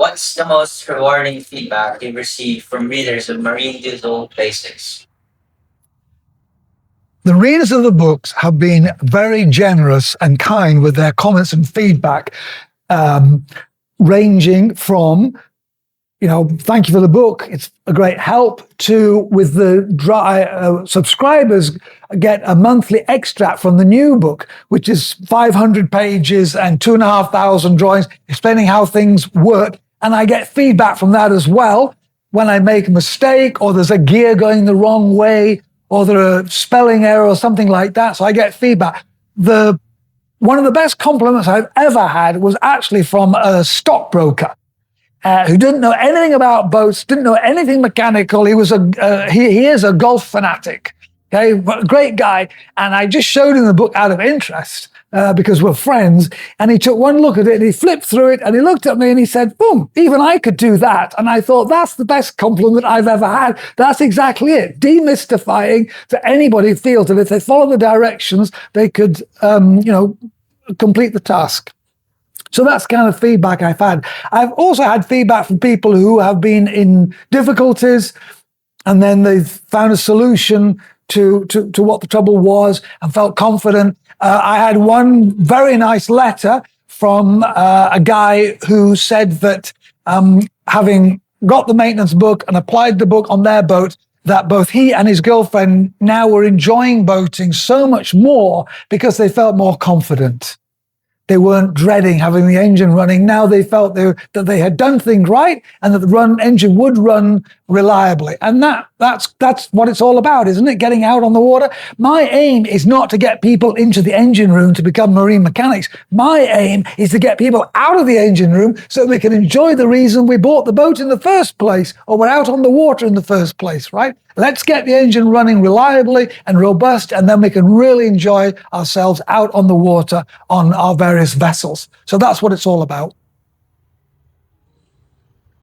What's the most rewarding feedback you've received from readers of Marine Doodle Basics? The readers of the books have been very generous and kind with their comments and feedback, ranging from, thank you for the book, it's a great help, to with the subscribers get a monthly extract from the new book, which is 500 pages and 2,500 drawings explaining how things work. And I get feedback from that as well when I make a mistake, or there's a gear going the wrong way, or there's a spelling error or something like that. So I get feedback. One of the best compliments I've ever had was actually from a stockbroker who didn't know anything about boats, didn't know anything mechanical. He was he is a golf fanatic. Okay, great guy. And I just showed him the book out of interest because we're friends. And he took one look at it and he flipped through it and he looked at me and he said, boom, even I could do that. And I thought, that's the best compliment I've ever had. That's exactly it. Demystifying to anybody who feels that if they follow the directions, they could, complete the task. So that's kind of feedback I've had. I've also had feedback from people who have been in difficulties and then they've found a solution to what the trouble was and felt confident. I had one very nice letter from a guy who said that having got the maintenance book and applied the book on their boat, that both he and his girlfriend now were enjoying boating so much more because they felt more confident. They weren't dreading having the engine running. Now they felt that they had done things right and that the engine would run reliably. And that's what it's all about, isn't it? Getting out on the water. My aim is not to get people into the engine room to become marine mechanics. My aim is to get people out of the engine room so we can enjoy the reason we bought the boat in the first place, or we're out on the water in the first place, right? Let's get the engine running reliably and robust, and then we can really enjoy ourselves out on the water on our various vessels. So that's what it's all about.